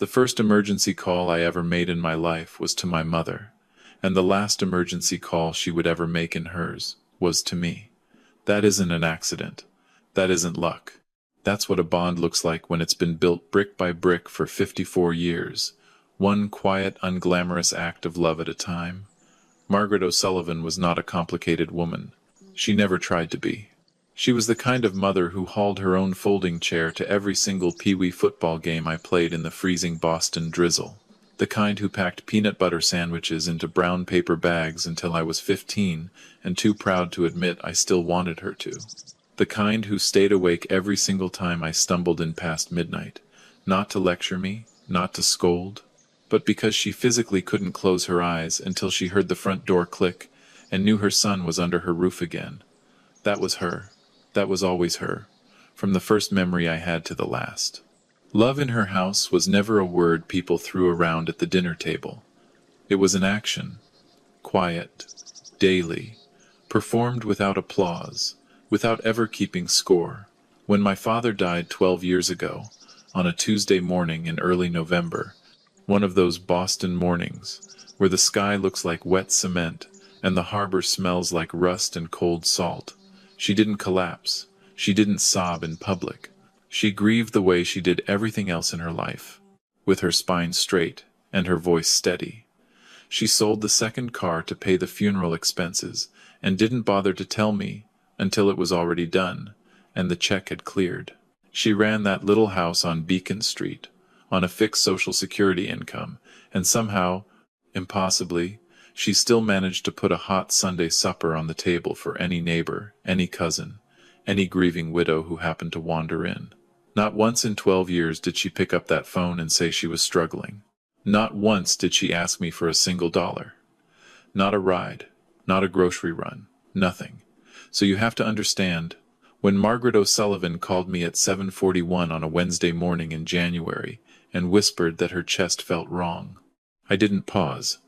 The first emergency call I ever made in my life was to my mother, and the last emergency call she would ever make in hers was to me. That isn't an accident. That isn't luck. That's what a bond looks like when it's been built brick by brick for 54 years, one quiet, unglamorous act of love at a time. Margaret O'Sullivan was not a complicated woman. She never tried to be. She was the kind of mother who hauled her own folding chair to every single pee-wee football game I played in the freezing Boston drizzle. The kind who packed peanut butter sandwiches into brown paper bags until I was 15 and too proud to admit I still wanted her to. The kind who stayed awake every single time I stumbled in past midnight, not to lecture me, not to scold, but because she physically couldn't close her eyes until she heard the front door click and knew her son was under her roof again. That was her. That was always her, from the first memory I had to the last. Love in her house was never a word people threw around at the dinner table. It was an action, quiet, daily, performed without applause, without ever keeping score. When my father died 12 years ago, on a Tuesday morning in early November, one of those Boston mornings, where the sky looks like wet cement and the harbor smells like rust and cold salt, she didn't collapse. She didn't sob in public. She grieved the way she did everything else in her life, with her spine straight and her voice steady. She sold the second car to pay the funeral expenses and didn't bother to tell me until it was already done and the check had cleared. She ran that little house on Beacon Street on a fixed Social Security income, and somehow, impossibly, she still managed to put a hot Sunday supper on the table for any neighbor, any cousin, any grieving widow who happened to wander in. Not once in 12 years did she pick up that phone and say she was struggling. Not once did she ask me for a single dollar. Not a ride, not a grocery run, nothing. So you have to understand, when Margaret O'Sullivan called me at 7:41 on a Wednesday morning in January and whispered that her chest felt wrong, I didn't pause.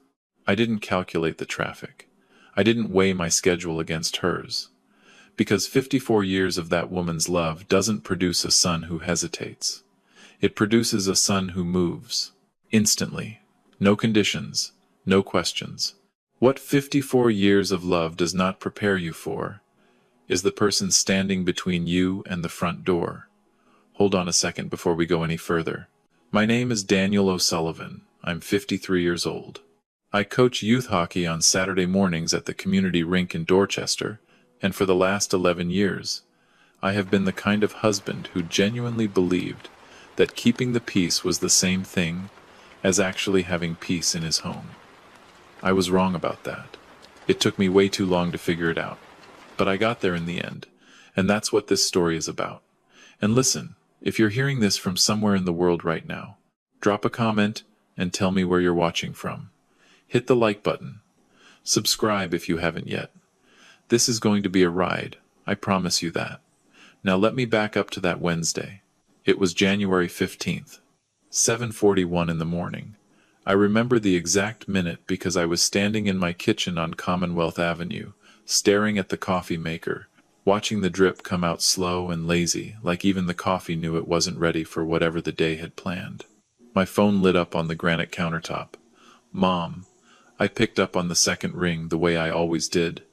I didn't calculate the traffic. I didn't weigh my schedule against hers. Because 54 years of that woman's love doesn't produce a son who hesitates. It produces a son who moves. Instantly. No conditions. No questions. What 54 years of love does not prepare you for is the person standing between you and the front door. Hold on a second before we go any further. My name is Daniel O'Sullivan. I'm 53 years old. I coach youth hockey on Saturday mornings at the community rink in Dorchester, and for the last 11 years, I have been the kind of husband who genuinely believed that keeping the peace was the same thing as actually having peace in his home. I was wrong about that. It took me way too long to figure it out, but I got there in the end, and that's what this story is about. And listen, if you're hearing this from somewhere in the world right now, drop a comment and tell me where you're watching from. Hit the like button. Subscribe if you haven't yet. This is going to be a ride, I promise you that. Now let me back up to that Wednesday. It was January 15th, 7:41 in the morning. I remember the exact minute because I was standing in my kitchen on Commonwealth Avenue, staring at the coffee maker, watching the drip come out slow and lazy, like even the coffee knew it wasn't ready for whatever the day had planned. My phone lit up on the granite countertop. Mom. I picked up on the second ring the way I always did.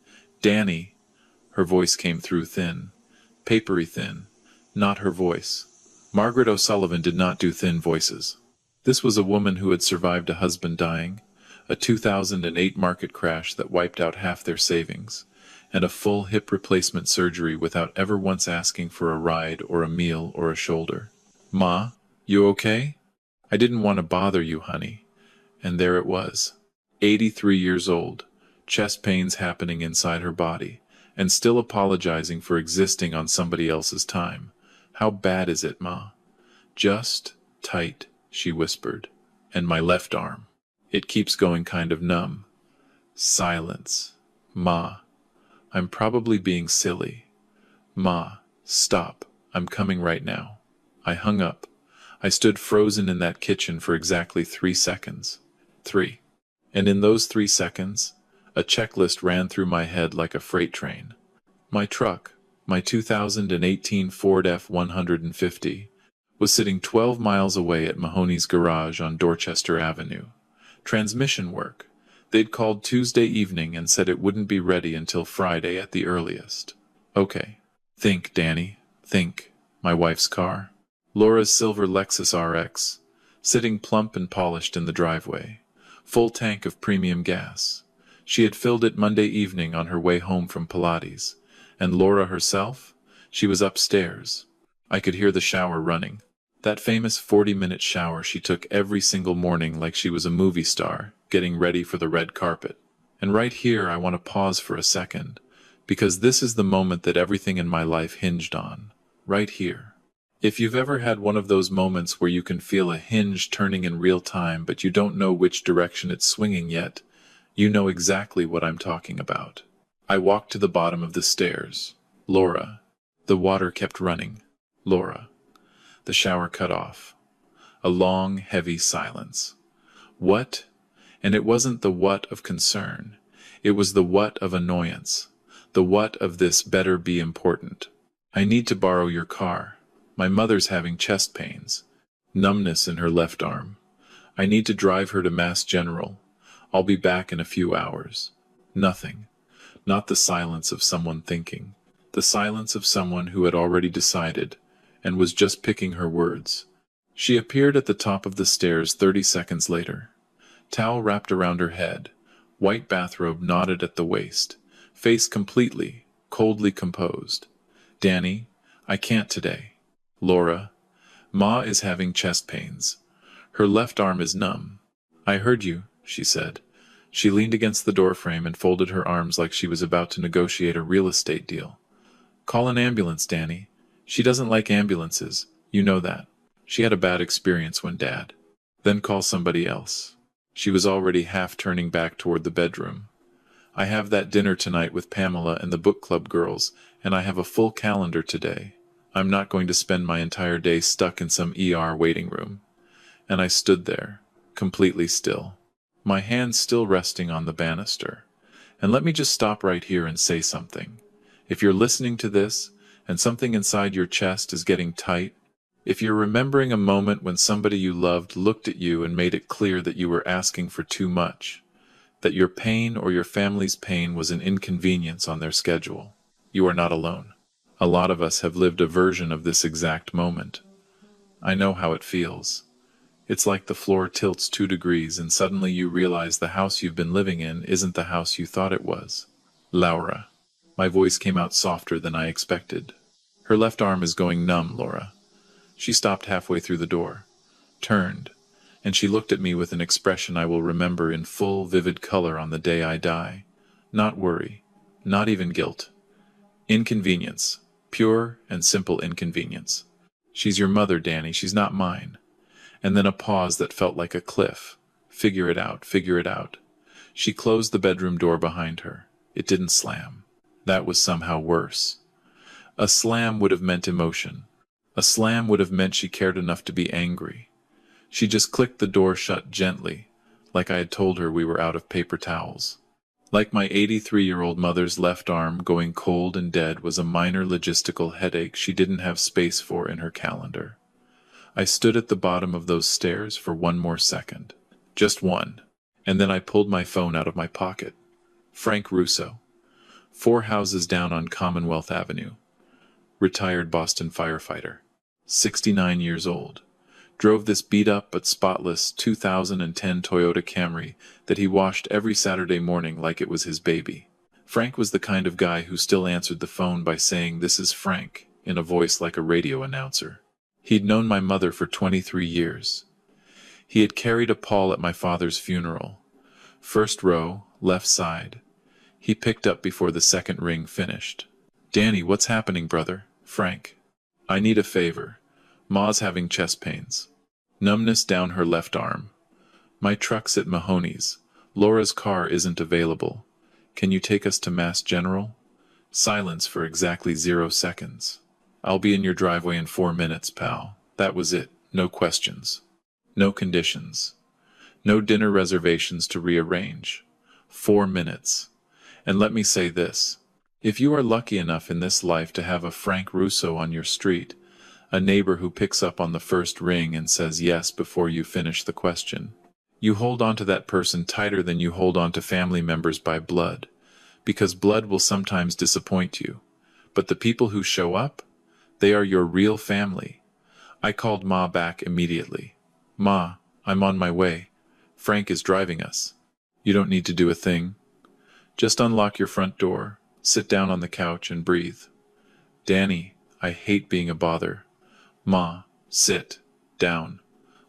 Danny. Her voice came through thin. Papery thin. Not her voice. Margaret O'Sullivan did not do thin voices. This was a woman who had survived a husband dying, a 2008 market crash that wiped out half their savings, and a full hip replacement surgery without ever once asking for a ride or a meal or a shoulder. Ma, you okay? I didn't want to bother you, honey. And there it was. 83 years old, chest pains happening inside her body, and still apologizing for existing on somebody else's time. How bad is it, Ma? Just tight, she whispered. And my left arm. It keeps going kind of numb. Silence. Ma. I'm probably being silly. Ma, stop. I'm coming right now. I hung up. I stood frozen in that kitchen for exactly 3 seconds. 3. And in those 3 seconds, a checklist ran through my head like a freight train. My truck, my 2018 Ford F-150, was sitting 12 miles away at Mahoney's garage on Dorchester Avenue. Transmission work. They'd called Tuesday evening and said it wouldn't be ready until Friday at the earliest. Okay. Think, Danny. Think. My wife's car. Laura's silver Lexus RX, sitting plump and polished in the driveway. Full tank of premium gas. She had filled it Monday evening on her way home from Pilates. And Laura herself? She was upstairs. I could hear the shower running. That famous 40-minute shower she took every single morning like she was a movie star, getting ready for the red carpet. And right here I want to pause for a second, because this is the moment that everything in my life hinged on. Right here. If you've ever had one of those moments where you can feel a hinge turning in real time but you don't know which direction it's swinging yet, you know exactly what I'm talking about. I walked to the bottom of the stairs. Laura. The water kept running. Laura. The shower cut off. A long, heavy silence. What? And it wasn't the what of concern. It was the what of annoyance. The what of this better be important. I need to borrow your car. My mother's having chest pains. Numbness in her left arm. I need to drive her to Mass General. I'll be back in a few hours. Nothing. Not the silence of someone thinking. The silence of someone who had already decided, and was just picking her words. She appeared at the top of the stairs 30 seconds later. Towel wrapped around her head, white bathrobe knotted at the waist, face completely, coldly composed. Danny, I can't today. Laura, Ma is having chest pains. Her left arm is numb. I heard you, she said. She leaned against the doorframe and folded her arms like she was about to negotiate a real estate deal. Call an ambulance, Danny. She doesn't like ambulances, you know that. She had a bad experience when Dad. Then call somebody else. She was already half turning back toward the bedroom. I have that dinner tonight with Pamela and the book club girls, and I have a full calendar today. I'm not going to spend my entire day stuck in some ER waiting room. And I stood there, completely still, my hands still resting on the banister. And let me just stop right here and say something. If you're listening to this, and something inside your chest is getting tight, if you're remembering a moment when somebody you loved looked at you and made it clear that you were asking for too much, that your pain or your family's pain was an inconvenience on their schedule, you are not alone. A lot of us have lived a version of this exact moment. I know how it feels. It's like the floor tilts 2 degrees and suddenly you realize the house you've been living in isn't the house you thought it was. Laura. My voice came out softer than I expected. Her left arm is going numb, Laura. She stopped halfway through the door, turned, and she looked at me with an expression I will remember in full, vivid color on the day I die. Not worry, not even guilt. Inconvenience, pure and simple inconvenience. She's your mother, Danny, she's not mine. And then a pause that felt like a cliff. Figure it out, figure it out. She closed the bedroom door behind her. It didn't slam. That was somehow worse. A slam would have meant emotion. A slam would have meant she cared enough to be angry. She just clicked the door shut gently, like I had told her we were out of paper towels. Like my 83-year-old mother's left arm going cold and dead was a minor logistical headache she didn't have space for in her calendar. I stood at the bottom of those stairs for one more second. Just one. And then I pulled my phone out of my pocket. Frank Russo. 4 houses down on Commonwealth Avenue. Retired Boston firefighter. 69 years old. Drove this beat-up but spotless 2010 Toyota Camry that he washed every Saturday morning like it was his baby. Frank was the kind of guy who still answered the phone by saying, "This is Frank," in a voice like a radio announcer. He'd known my mother for 23 years. He had carried a pall at my father's funeral. First row, left side. He picked up before the second ring finished. "Danny, what's happening, brother?" "Frank. I need a favor. Ma's having chest pains. Numbness down her left arm. My truck's at Mahoney's. Laura's car isn't available. Can you take us to Mass General?" Silence for exactly 0 seconds. "I'll be in your driveway in 4 minutes, pal." That was it. No questions. No conditions. No dinner reservations to rearrange. 4 minutes. And let me say this. If you are lucky enough in this life to have a Frank Russo on your street, A neighbor who picks up on the first ring and says yes before you finish the question. You hold on to that person tighter than you hold on to family members by blood, because blood will sometimes disappoint you. But the people who show up, they are your real family. I called Ma back immediately. Ma, I'm on my way. Frank is driving us. You don't need to do a thing. Just unlock your front door, sit down on the couch and breathe. Danny, I hate being a bother. Ma, sit down.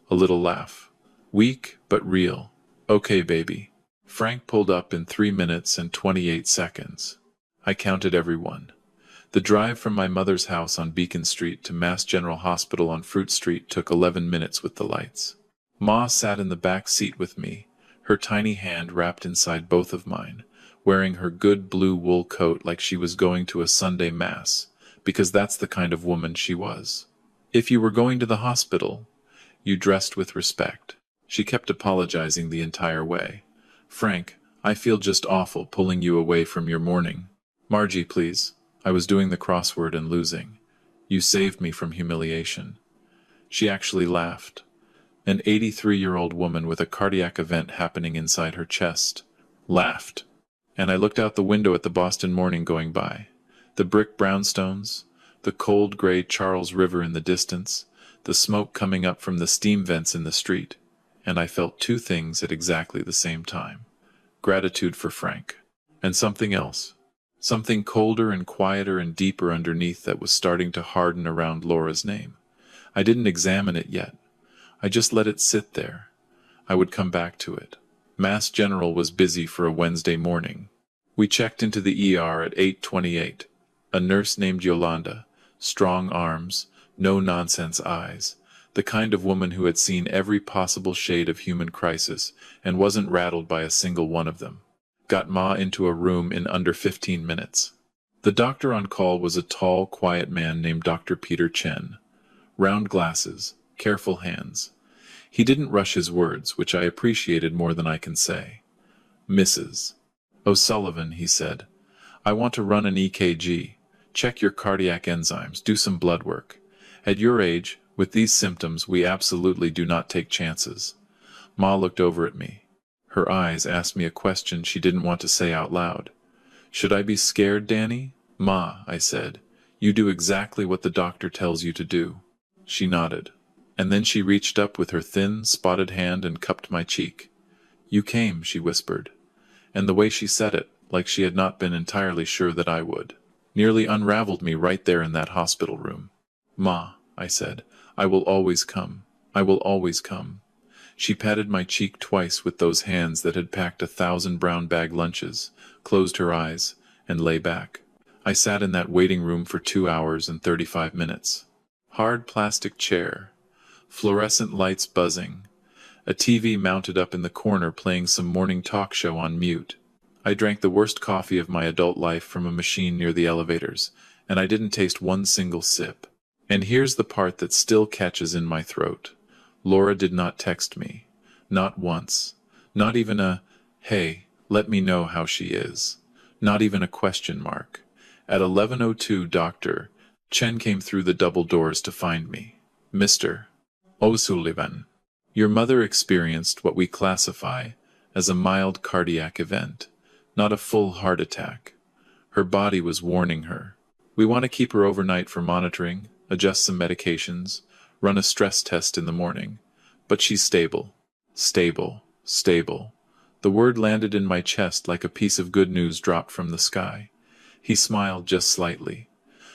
A little laugh. Weak, but real. Okay, baby. Frank pulled up in 3 minutes and 28 seconds. I counted everyone. The drive from my mother's house on Beacon Street to Mass General Hospital on Fruit Street took 11 minutes with the lights. Ma sat in the back seat with me, her tiny hand wrapped inside both of mine, wearing her good blue wool coat like she was going to a Sunday Mass, because that's the kind of woman she was. If you were going to the hospital, you dressed with respect. She kept apologizing the entire way. Frank, I feel just awful pulling you away from your morning. Margie, please. I was doing the crossword and losing. You saved me from humiliation. She actually laughed. An 83-year-old woman with a cardiac event happening inside her chest laughed. And I looked out the window at the Boston morning going by. The brick brownstones, the cold gray Charles River in the distance, the smoke coming up from the steam vents in the street. And I felt two things at exactly the same time. Gratitude for Frank. And something else. Something colder and quieter and deeper underneath that was starting to harden around Laura's name. I didn't examine it yet. I just let it sit there. I would come back to it. Mass General was busy for a Wednesday morning. We checked into the ER at 8:28. A nurse named Yolanda, strong arms, no-nonsense eyes, the kind of woman who had seen every possible shade of human crisis and wasn't rattled by a single one of them, got Ma into a room in under 15 minutes. The doctor on call was a tall, quiet man named Dr. Peter Chen. Round glasses, careful hands. He didn't rush his words, which I appreciated more than I can say. Mrs. O'Sullivan, he said, I want to run an EKG, check your cardiac enzymes, do some blood work. At your age, with these symptoms, we absolutely do not take chances. Ma looked over at me. Her eyes asked me a question she didn't want to say out loud. Should I be scared, Danny? Ma, I said, you do exactly what the doctor tells you to do. She nodded. And then she reached up with her thin, spotted hand and cupped my cheek. You came, she whispered. And the way she said it, like she had not been entirely sure that I would, nearly unraveled me right there in that hospital room. Ma, I said, I will always come. I will always come. She patted my cheek twice with those hands that had packed 1,000 brown bag lunches, closed her eyes, and lay back. I sat in that waiting room for 2 hours and 35 minutes. Hard plastic chair, fluorescent lights buzzing, a TV mounted up in the corner playing some morning talk show on mute. I drank the worst coffee of my adult life from a machine near the elevators, and I didn't taste one single sip. And here's the part that still catches in my throat. Laura did not text me. Not once. Not even a, hey, let me know how she is. Not even a question mark. At 11:02, Dr. Chen came through the double doors to find me. Mr. O'Sullivan, your mother experienced what we classify as a mild cardiac event, not a full heart attack. Her body was warning her. We want to keep her overnight for monitoring, adjust some medications, run a stress test in the morning. But she's stable. Stable. Stable. The word landed in my chest like a piece of good news dropped from the sky. He smiled just slightly.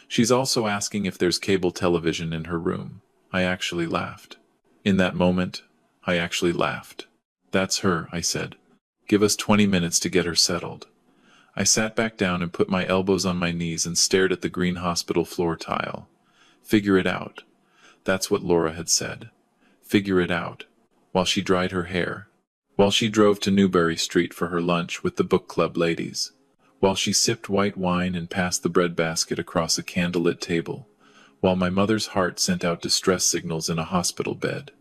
She's also asking if there's cable television in her room. I actually laughed. In that moment, I actually laughed. That's her, I said. Give us 20 minutes to get her settled. I sat back down and put my elbows on my knees and stared at the green hospital floor tile. Figure it out. That's what Laura had said. Figure it out. While she dried her hair. While she drove to Newbury Street for her lunch with the book club ladies. While she sipped white wine and passed the bread basket across a candlelit table. While my mother's heart sent out distress signals in a hospital bed.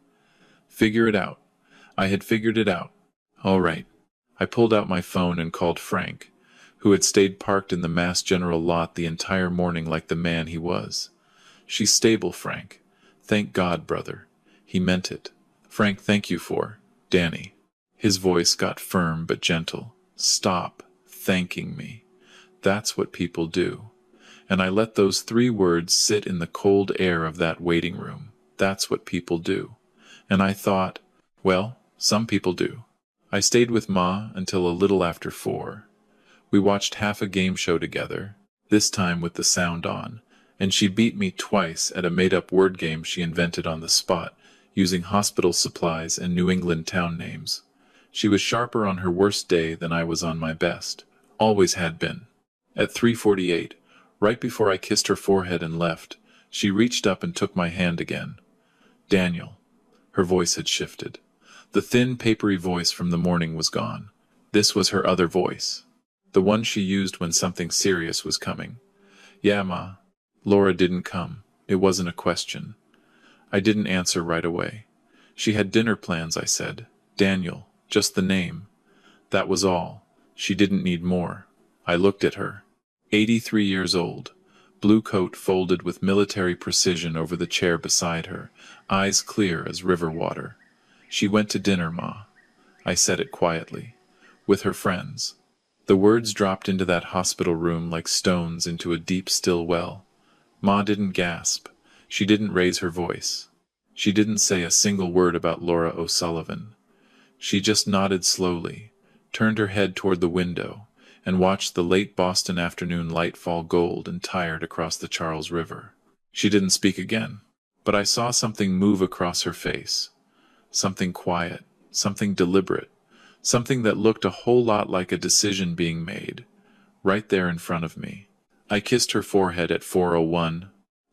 Figure it out. I had figured it out. All right. I pulled out my phone and called Frank, who had stayed parked in the Mass General lot the entire morning like the man he was. She's stable, Frank. Thank God, brother. He meant it. Frank, thank you for Danny. His voice got firm but gentle. Stop thanking me. That's what people do. And I let those 3 words sit in the cold air of that waiting room. That's what people do. And I thought, well, some people do. I stayed with Ma until a little after 4. We watched half a game show together, this time with the sound on, and she beat me twice at a made-up word game she invented on the spot, using hospital supplies and New England town names. She was sharper on her worst day than I was on my best. Always had been. At 3:48, right before I kissed her forehead and left, she reached up and took my hand again. Daniel. Her voice had shifted. The thin, papery voice from the morning was gone. This was her other voice. The one she used when something serious was coming. Yeah, Ma. Laura didn't come. It wasn't a question. I didn't answer right away. She had dinner plans, I said. Daniel. Just the name. That was all. She didn't need more. I looked at her. 83 years old. Blue coat folded with military precision over the chair beside her, eyes clear as river water. She went to dinner, Ma. I said it quietly. With her friends. The words dropped into that hospital room like stones into a deep, still well. Ma didn't gasp. She didn't raise her voice. She didn't say a single word about Laura O'Sullivan. She just nodded slowly, turned her head toward the window, and watched the late Boston afternoon light fall gold and tired across the Charles River. She didn't speak again, but I saw something move across her face. Something quiet, something deliberate, something that looked a whole lot like a decision being made, right there in front of me. I kissed her forehead at 4:01.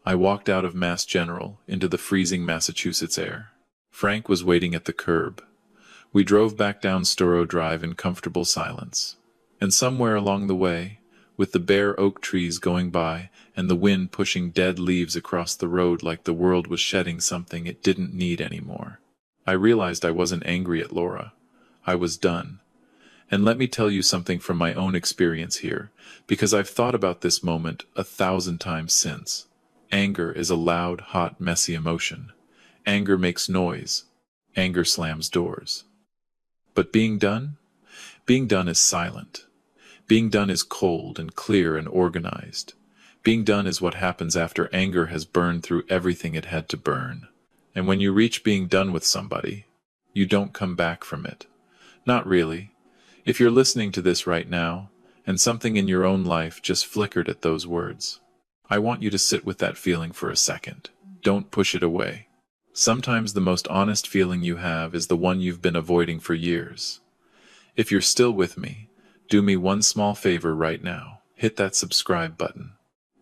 I walked out of Mass General into the freezing Massachusetts air. Frank was waiting at the curb. We drove back down Storrow Drive in comfortable silence. And somewhere along the way, with the bare oak trees going by and the wind pushing dead leaves across the road like the world was shedding something it didn't need anymore, I realized I wasn't angry at Laura. I was done. And let me tell you something from my own experience here, because I've thought about this moment 1,000 times since. Anger is a loud, hot, messy emotion. Anger makes noise. Anger slams doors. But being done? Being done is silent. Being done is cold and clear and organized. Being done is what happens after anger has burned through everything it had to burn. And when you reach being done with somebody, you don't come back from it. Not really. If you're listening to this right now, and something in your own life just flickered at those words, I want you to sit with that feeling for a second. Don't push it away. Sometimes the most honest feeling you have is the one you've been avoiding for years. If you're still with me, do me one small favor right now. Hit that subscribe button.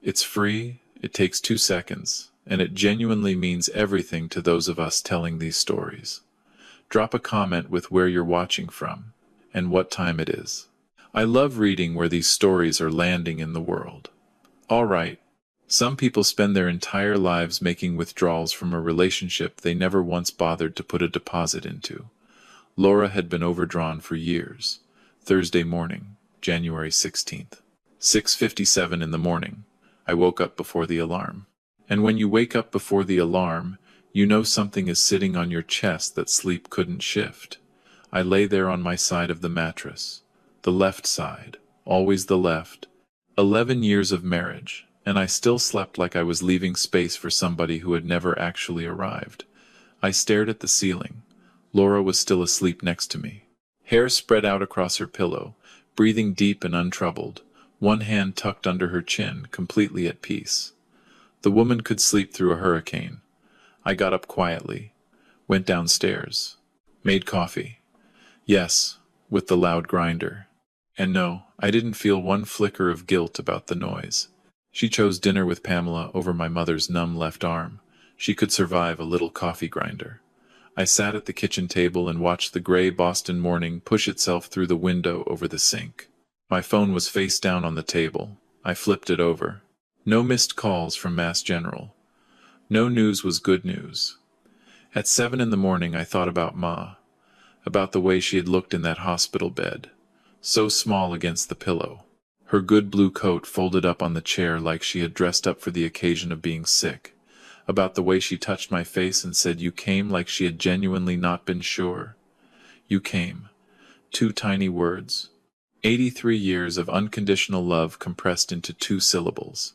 It's free, it takes 2 seconds, and it genuinely means everything to those of us telling these stories. Drop a comment with where you're watching from, and what time it is. I love reading where these stories are landing in the world. All right. Some people spend their entire lives making withdrawals from a relationship they never once bothered to put a deposit into. Laura had been overdrawn for years. Thursday morning, January 16th. 6:57 in the morning. I woke up before the alarm. And when you wake up before the alarm, you know something is sitting on your chest that sleep couldn't shift. I lay there on my side of the mattress. The left side, always the left. 11 years of marriage. And I still slept like I was leaving space for somebody who had never actually arrived. I stared at the ceiling. Laura was still asleep next to me. Hair spread out across her pillow, breathing deep and untroubled, one hand tucked under her chin, completely at peace. The woman could sleep through a hurricane. I got up quietly, went downstairs, made coffee. Yes, with the loud grinder. And no, I didn't feel one flicker of guilt about the noise. She chose dinner with Pamela over my mother's numb left arm. She could survive a little coffee grinder. I sat at the kitchen table and watched the gray Boston morning push itself through the window over the sink. My phone was face down on the table. I flipped it over. No missed calls from Mass General. No news was good news. At 7 in the morning I thought about Ma, about the way she had looked in that hospital bed, so small against the pillow. Her good blue coat folded up on the chair like she had dressed up for the occasion of being sick, about the way she touched my face and said you came like she had genuinely not been sure. You came. 2 tiny words. 83 years of unconditional love compressed into 2 syllables.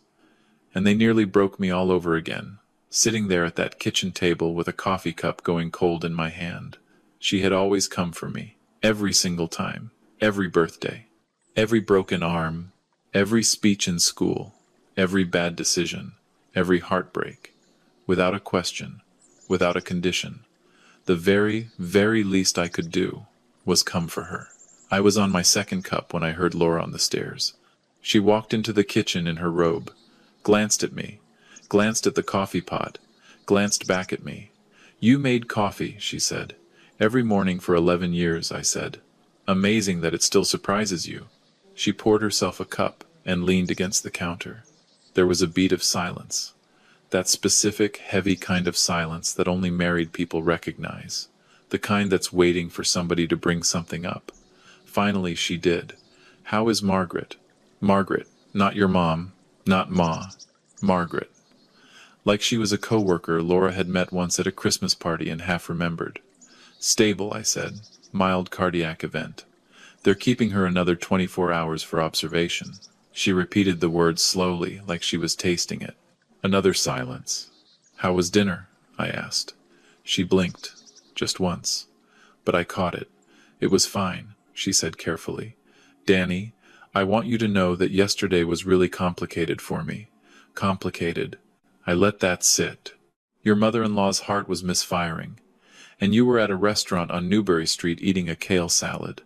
And they nearly broke me all over again, sitting there at that kitchen table with a coffee cup going cold in my hand. She had always come for me, every single time, every birthday, every broken arm, every speech in school, every bad decision, every heartbreak, without a question, without a condition. The very, very least I could do was come for her. I was on my 2nd cup when I heard Laura on the stairs. She walked into the kitchen in her robe, glanced at me, glanced at the coffee pot, glanced back at me. You made coffee, she said. Every morning for 11 years, I said. Amazing that it still surprises you. She poured herself a cup and leaned against the counter. There was a beat of silence. That specific, heavy kind of silence that only married people recognize. The kind that's waiting for somebody to bring something up. Finally, she did. How is Margaret? Margaret, not your mom, not Ma. Margaret. Like she was a co-worker Laura had met once at a Christmas party and half remembered. Stable, I said. Mild cardiac event. They're keeping her another 24 hours for observation. She repeated the word slowly, like she was tasting it. Another silence. How was dinner? I asked. She blinked. Just once. But I caught it. It was fine, she said carefully. Danny, I want you to know that yesterday was really complicated for me. Complicated. I let that sit. Your mother-in-law's heart was misfiring. And you were at a restaurant on Newbury Street eating a kale salad.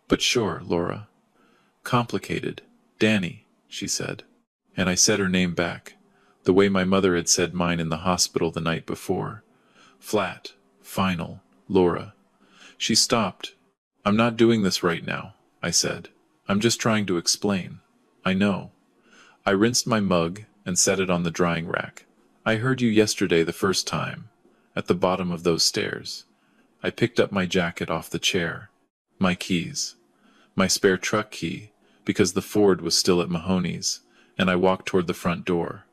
But sure, Laura. Complicated. Danny, she said. And I said her name back, the way my mother had said mine in the hospital the night before. Flat. Final. Laura. She stopped. I'm not doing this right now, I said. I'm just trying to explain. I know. I rinsed my mug and set it on the drying rack. I heard you yesterday the first time, at the bottom of those stairs. I picked up my jacket off the chair. My keys. My spare truck key, because the Ford was still at Mahoney's, and I walked toward the front door.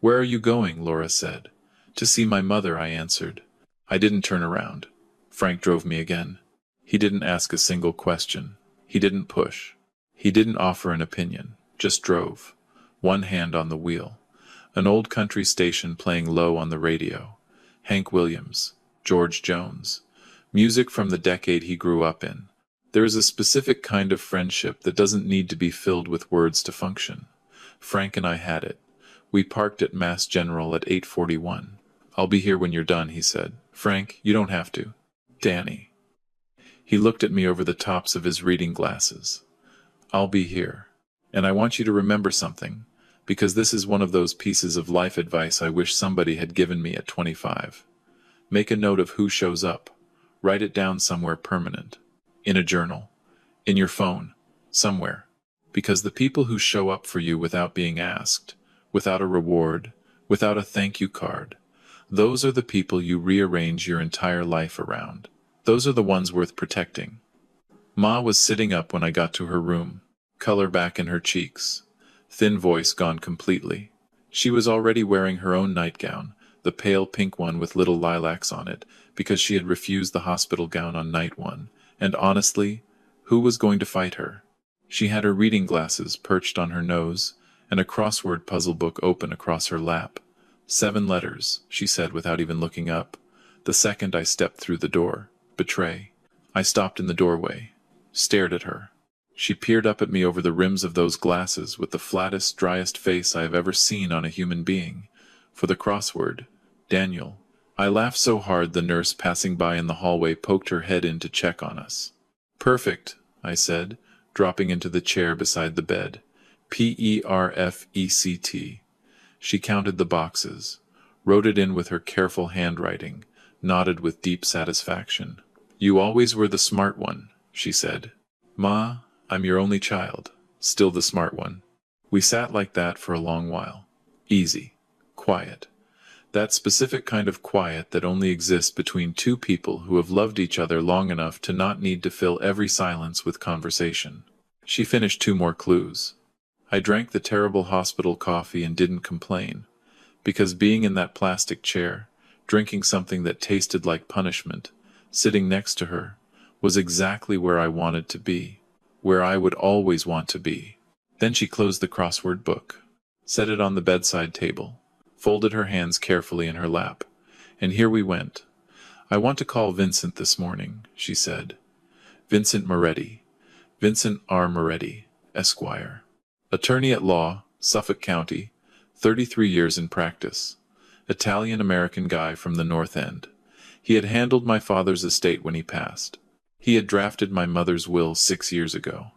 Where are you going? Laura said. To see my mother, I answered. I didn't turn around. Frank drove me again. He didn't ask a single question. He didn't push. He didn't offer an opinion. Just drove. One hand on the wheel. An old country station playing low on the radio. Hank Williams. George Jones. Music from the decade he grew up in. There is a specific kind of friendship that doesn't need to be filled with words to function. Frank and I had it. We parked at Mass General at 8:41. I'll be here when you're done, he said. Frank, you don't have to. Danny. He looked at me over the tops of his reading glasses. I'll be here. And I want you to remember something, because this is one of those pieces of life advice I wish somebody had given me at 25. Make a note of who shows up. Write it down somewhere permanent. In a journal. In your phone. Somewhere. Because the people who show up for you without being asked, without a reward, without a thank you card, those are the people you rearrange your entire life around. Those are the ones worth protecting. Ma was sitting up when I got to her room, color back in her cheeks, thin voice gone completely. She was already wearing her own nightgown, the pale pink one with little lilacs on it, because she had refused the hospital gown on night 1, and honestly, who was going to fight her? She had her reading glasses perched on her nose, and a crossword puzzle book open across her lap. 7 letters, she said without even looking up. The second I stepped through the door. Betray. I stopped in the doorway, stared at her. She peered up at me over the rims of those glasses with the flattest, driest face I have ever seen on a human being. For the crossword, Daniel. I laughed so hard the nurse passing by in the hallway poked her head in to check on us. Perfect, I said, dropping into the chair beside the bed. Perfect. She counted the boxes, wrote it in with her careful handwriting, nodded with deep satisfaction. You always were the smart one, she said. Ma, I'm your only child, still the smart one. We sat like that for a long while. Easy. Quiet. That specific kind of quiet that only exists between 2 people who have loved each other long enough to not need to fill every silence with conversation. She finished 2 more clues. I drank the terrible hospital coffee and didn't complain, because being in that plastic chair, drinking something that tasted like punishment, sitting next to her, was exactly where I wanted to be, where I would always want to be. Then she closed the crossword book, set it on the bedside table, folded her hands carefully in her lap, and here we went. "I want to call Vincent this morning," she said. "Vincent Moretti. Vincent R. Moretti, Esquire. Attorney at law, Suffolk County, 33 years in practice. Italian-American guy from the North End. He had handled my father's estate when he passed. He had drafted my mother's will 6 years ago.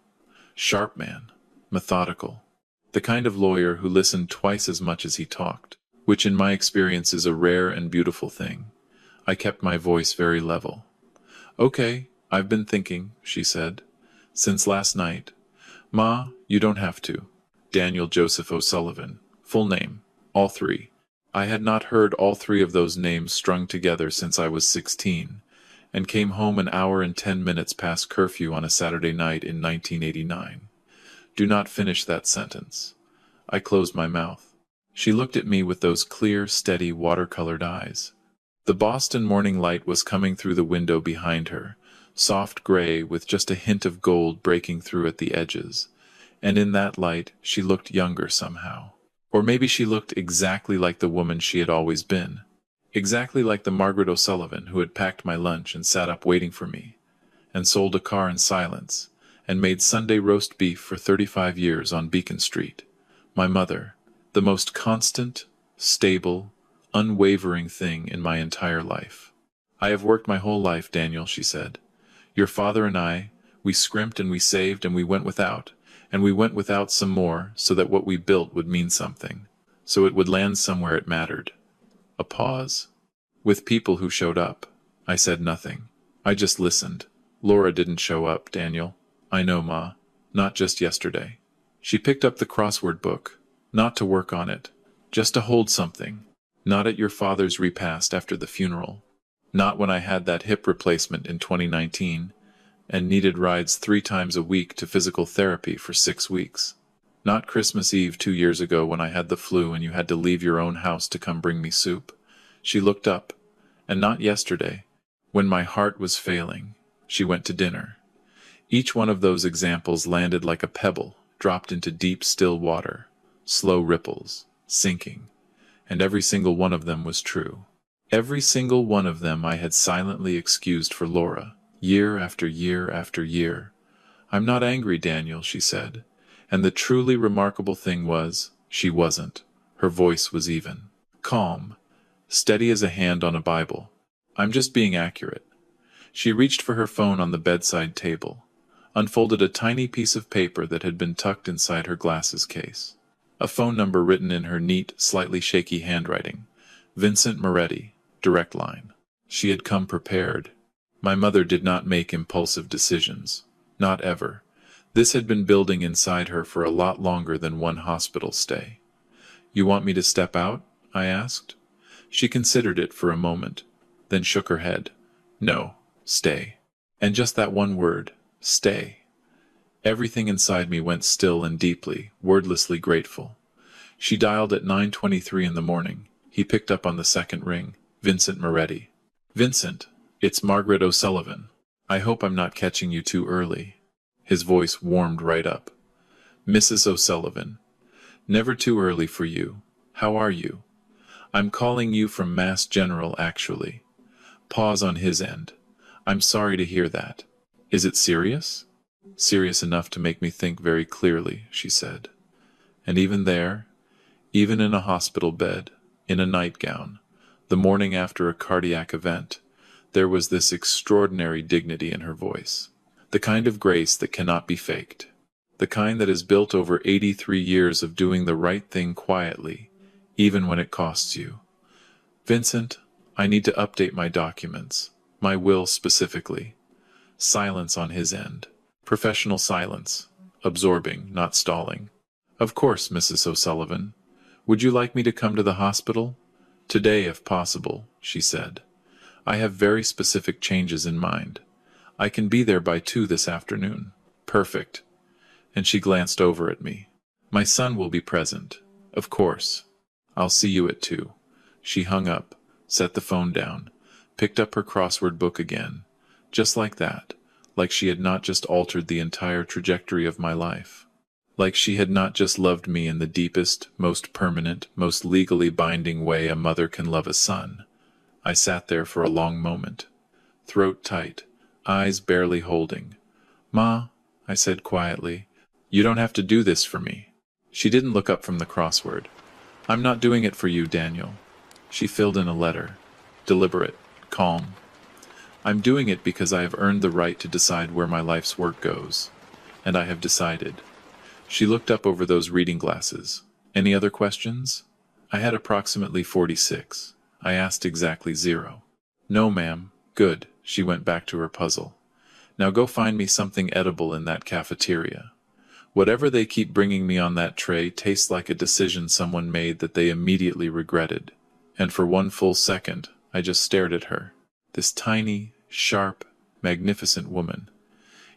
Sharp man, methodical. The kind of lawyer who listened twice as much as he talked, which in my experience is a rare and beautiful thing. I kept my voice very level. "Okay, I've been thinking," she said. "Since last night. Ma, you don't have to. Daniel Joseph O'Sullivan. Full name. All three. I had not heard all three of those names strung together since I was 16, and came home an hour and 10 minutes past curfew on a Saturday night in 1989. Do not finish that sentence." I closed my mouth. She looked at me with those clear, steady, watercolored eyes. The Boston morning light was coming through the window behind her, soft gray with just a hint of gold breaking through at the edges, and in that light she looked younger somehow. Or maybe she looked exactly like the woman she had always been, exactly like the Margaret O'Sullivan who had packed my lunch and sat up waiting for me, and sold a car in silence, and made Sunday roast beef for 35 years on Beacon Street. My mother, the most constant, stable, unwavering thing in my entire life. "I have worked my whole life, Daniel," she said. "Your father and I, we scrimped and we saved and we went without some more so that what we built would mean something, so it would land somewhere it mattered." A pause. "With people who showed up." I said nothing. I just listened. "Laura didn't show up, Daniel." "I know, Ma. Not just yesterday." She picked up the crossword book, not to work on it, just to hold something. "Not at your father's repast after the funeral. Not when I had that hip replacement in 2019, and needed rides 3 times a week to physical therapy for 6 weeks. Not Christmas Eve 2 years ago when I had the flu and you had to leave your own house to come bring me soup." She looked up. "And not yesterday, when my heart was failing. She went to dinner." Each one of those examples landed like a pebble, dropped into deep, still water, slow ripples, sinking, and every single one of them was true. Every single one of them I had silently excused for Laura, year after year after year. "I'm not angry, Daniel," she said, and the truly remarkable thing was, she wasn't. Her voice was even, calm, steady as a hand on a Bible. "I'm just being accurate." She reached for her phone on the bedside table, unfolded a tiny piece of paper that had been tucked inside her glasses case. A phone number written in her neat, slightly shaky handwriting. Vincent Moretti, direct line. She had come prepared. My mother did not make impulsive decisions. Not ever. This had been building inside her for a lot longer than one hospital stay. "You want me to step out?" I asked. She considered it for a moment, then shook her head. "No, stay." And just that one word, stay. Everything inside me went still and deeply, wordlessly grateful. She dialed at 9:23 in the morning. He picked up on the second ring. "Vincent Moretti." "Vincent, it's Margaret O'Sullivan. I hope I'm not catching you too early." His voice warmed right up. "Mrs. O'Sullivan. Never too early for you. How are you? I'm calling you from Mass General, actually." Pause on his end. "I'm sorry to hear that. Is it serious?" "Serious enough to make me think very clearly," she said. And even there, even in a hospital bed, in a nightgown, the morning after a cardiac event, there was this extraordinary dignity in her voice. The kind of grace that cannot be faked. The kind that is built over 83 years of doing the right thing quietly, even when it costs you. "Vincent, I need to update my documents, my will specifically." Silence on his end. Professional silence. Absorbing, not stalling. "Of course, Mrs. O'Sullivan. Would you like me to come to the hospital?" "Today, if possible," she said. "I have very specific changes in mind. I can be there by 2 this afternoon." "Perfect." And she glanced over at me. "My son will be present." "Of course." I'll see you at 2. She hung up, set the phone down, picked up her crossword book again. Just like that, like she had not just altered the entire trajectory of my life. Like she had not just loved me in the deepest, most permanent, most legally binding way a mother can love a son. I sat there for a long moment, throat tight, eyes barely holding. "Ma," I said quietly, "you don't have to do this for me." She didn't look up from the crossword. "I'm not doing it for you, Daniel." She filled in a letter, deliberate, calm. "I'm doing it because I have earned the right to decide where my life's work goes. And I have decided." She looked up over those reading glasses. "Any other questions?" I had approximately 46. I asked exactly 0. "No, ma'am." "Good." She went back to her puzzle. "Now go find me something edible in that cafeteria. Whatever they keep bringing me on that tray tastes like a decision someone made that they immediately regretted." And for one full second, I just stared at her. This tiny, sharp, magnificent woman,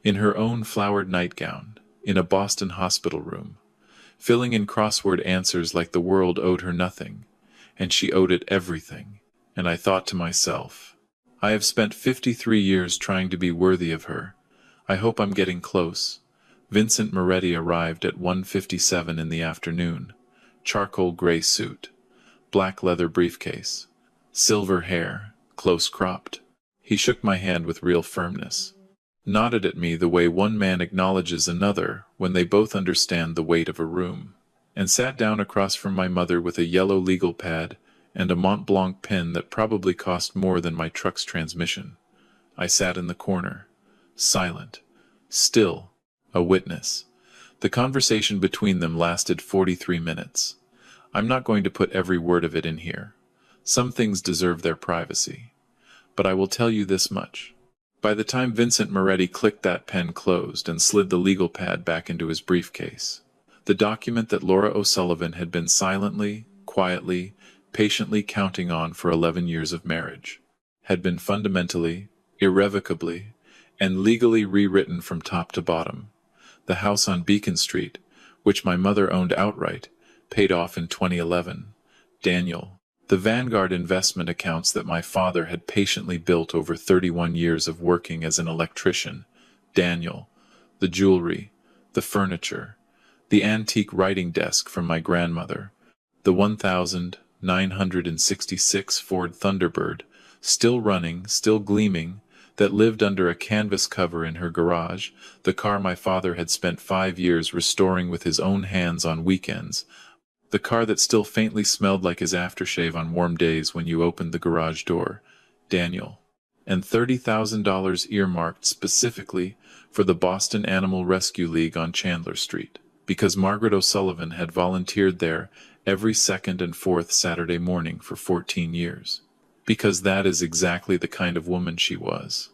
in her own flowered nightgown, in a Boston hospital room, filling in crossword answers like the world owed her nothing, and she owed it everything. And I thought to myself, I have spent 53 years trying to be worthy of her. I hope I'm getting close. Vincent Moretti arrived at 1:57 in the afternoon. Charcoal gray suit, black leather briefcase, silver hair, close cropped. He shook my hand with real firmness, nodded at me the way one man acknowledges another when they both understand the weight of a room, and sat down across from my mother with a yellow legal pad and a Mont Blanc pen that probably cost more than my truck's transmission. I sat in the corner, silent, still, a witness. The conversation between them lasted 43 minutes. I'm not going to put every word of it in here. Some things deserve their privacy. But I will tell you this much. By the time Vincent Moretti clicked that pen closed and slid the legal pad back into his briefcase, the document that Laura O'Sullivan had been silently, quietly, patiently counting on for 11 years of marriage, had been fundamentally, irrevocably, and legally rewritten from top to bottom. The house on Beacon Street, which my mother owned outright, paid off in 2011. Daniel. The Vanguard investment accounts that my father had patiently built over 31 years of working as an electrician. Daniel. The jewelry, the furniture, the antique writing desk from my grandmother, the 1966 Ford Thunderbird, still running, still gleaming, that lived under a canvas cover in her garage, the car my father had spent 5 years restoring with his own hands on weekends, the car that still faintly smelled like his aftershave on warm days when you opened the garage door. Daniel. And $30,000 earmarked specifically for the Boston Animal Rescue League on Chandler Street, because Margaret O'Sullivan had volunteered there every second and fourth Saturday morning for 14 years. Because that is exactly the kind of woman she was.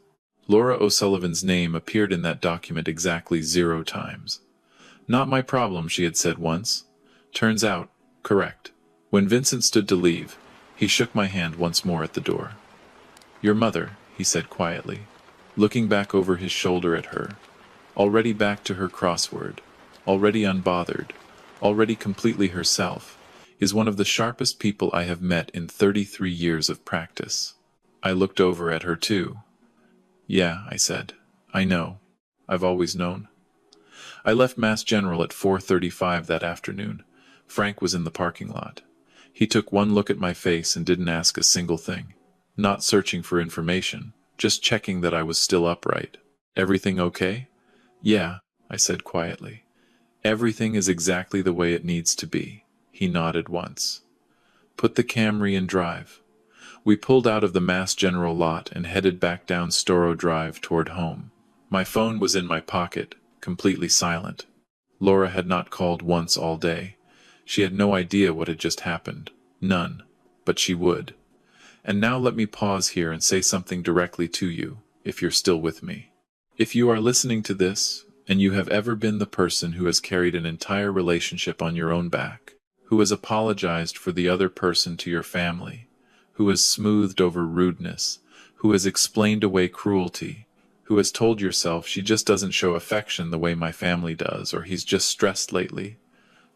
Laura O'Sullivan's name appeared in that document exactly 0 times. "Not my problem," she had said once. Turns out, correct. When Vincent stood to leave, he shook my hand once more at the door. "Your mother," he said quietly, looking back over his shoulder at her, already back to her crossword, already unbothered, already completely herself, is one of the sharpest people I have met in 33 years of practice. I looked over at her too. "Yeah," I said. "I know. I've always known." I left Mass General at 4:35 that afternoon. Frank was in the parking lot. He took one look at my face and didn't ask a single thing. Not searching for information, just checking that I was still upright. "Everything okay?" "Yeah," I said quietly. "Everything is exactly the way it needs to be." He nodded once. "Put the Camry in drive." We pulled out of the Mass General lot and headed back down Storrow Drive toward home. My phone was in my pocket, completely silent. Laura had not called once all day. She had no idea what had just happened. None. But she would. And now let me pause here and say something directly to you, if you're still with me. If you are listening to this, and you have ever been the person who has carried an entire relationship on your own back, who has apologized for the other person to your family, who has smoothed over rudeness, who has explained away cruelty, who has told yourself she just doesn't show affection the way my family does, or he's just stressed lately,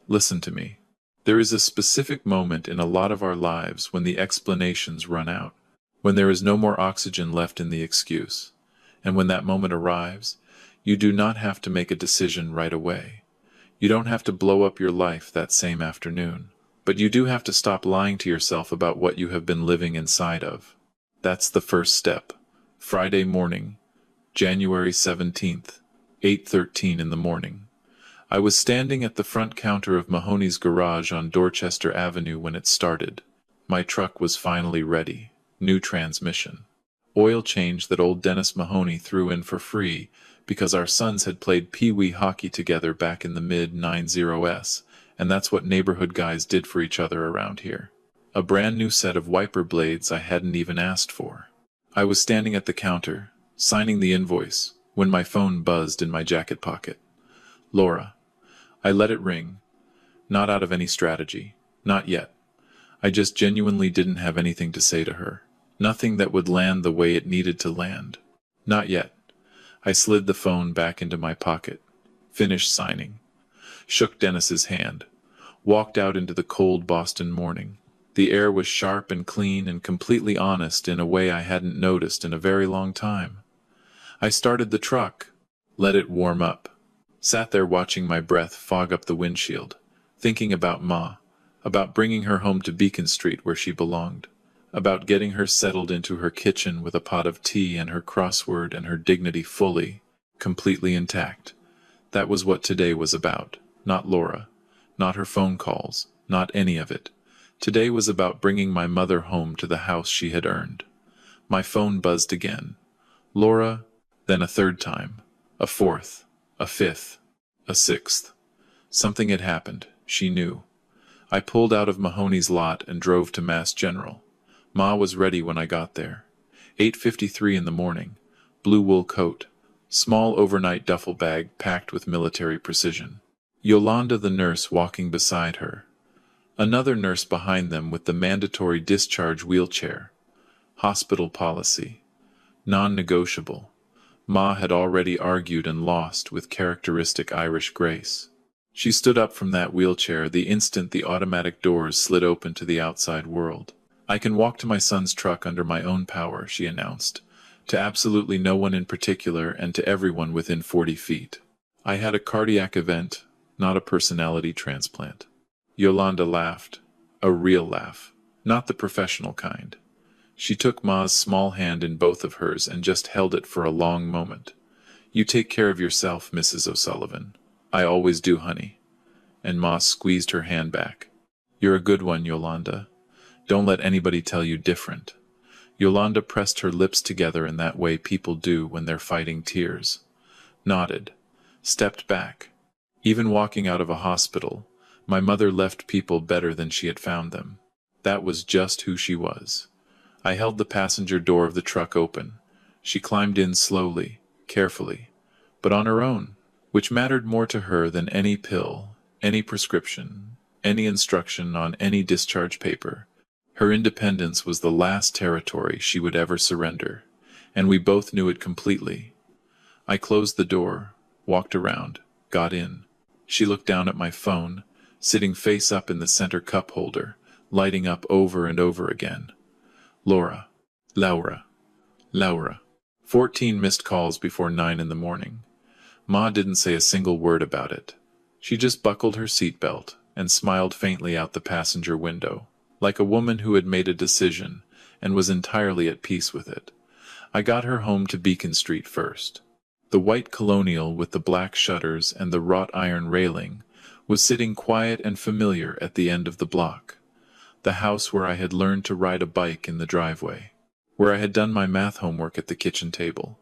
listen to me. There is a specific moment in a lot of our lives when the explanations run out, when there is no more oxygen left in the excuse. And when that moment arrives, you do not have to make a decision right away. You don't have to blow up your life that same afternoon. But you do have to stop lying to yourself about what you have been living inside of. That's the first step. Friday morning, January 17th, 8:13 in the morning. I was standing at the front counter of Mahoney's garage on Dorchester Avenue when it started. My truck was finally ready. New transmission. Oil change that old Dennis Mahoney threw in for free because our sons had played pee-wee hockey together back in the mid-90s, and that's what neighborhood guys did for each other around here. A brand new set of wiper blades I hadn't even asked for. I was standing at the counter, signing the invoice, when my phone buzzed in my jacket pocket. Laura. I let it ring. Not out of any strategy. Not yet. I just genuinely didn't have anything to say to her. Nothing that would land the way it needed to land. Not yet. I slid the phone back into my pocket. Finished signing. Shook Dennis's hand. Walked out into the cold Boston morning. The air was sharp and clean and completely honest in a way I hadn't noticed in a very long time. I started the truck. Let it warm up. Sat there watching my breath fog up the windshield. Thinking about Ma. About bringing her home to Beacon Street where she belonged. About getting her settled into her kitchen with a pot of tea and her crossword and her dignity fully, completely intact. That was what today was about. Not Laura. Not her phone calls. Not any of it. Today was about bringing my mother home to the house she had earned. My phone buzzed again. Laura, then a third time. A fourth. A fifth. A sixth. Something had happened. She knew. I pulled out of Mahoney's lot and drove to Mass General. Ma was ready when I got there. 8:53 in the morning. Blue wool coat. Small overnight duffel bag packed with military precision. Yolanda the nurse walking beside her. Another nurse behind them with the mandatory discharge wheelchair. Hospital policy. Non-negotiable. Ma had already argued and lost with characteristic Irish grace. She stood up from that wheelchair the instant the automatic doors slid open to the outside world. I can walk to my son's truck under my own power, she announced, to absolutely no one in particular and to everyone within 40 feet. I had a cardiac event, not a personality transplant. Yolanda laughed, a real laugh, not the professional kind. She took Ma's small hand in both of hers and just held it for a long moment. You take care of yourself, Mrs. O'Sullivan. I always do, honey. And Ma squeezed her hand back. You're a good one, Yolanda. Don't let anybody tell you different. Yolanda pressed her lips together in that way people do when they're fighting tears. Nodded. Stepped back. Even walking out of a hospital, my mother left people better than she had found them. That was just who she was. I held the passenger door of the truck open. She climbed in slowly, carefully, but on her own, which mattered more to her than any pill, any prescription, any instruction on any discharge paper. Her independence was the last territory she would ever surrender, and we both knew it completely. I closed the door, walked around, got in. She looked down at my phone, sitting face up in the center cup holder, lighting up over and over again. Laura. 14 missed calls before 9 in the morning. Ma didn't say a single word about it. She just buckled her seatbelt and smiled faintly out the passenger window, like a woman who had made a decision and was entirely at peace with it. I got her home to Beacon Street first. The white colonial with the black shutters and the wrought iron railing was sitting quiet and familiar at the end of the block. The house where I had learned to ride a bike in the driveway, where I had done my math homework at the kitchen table,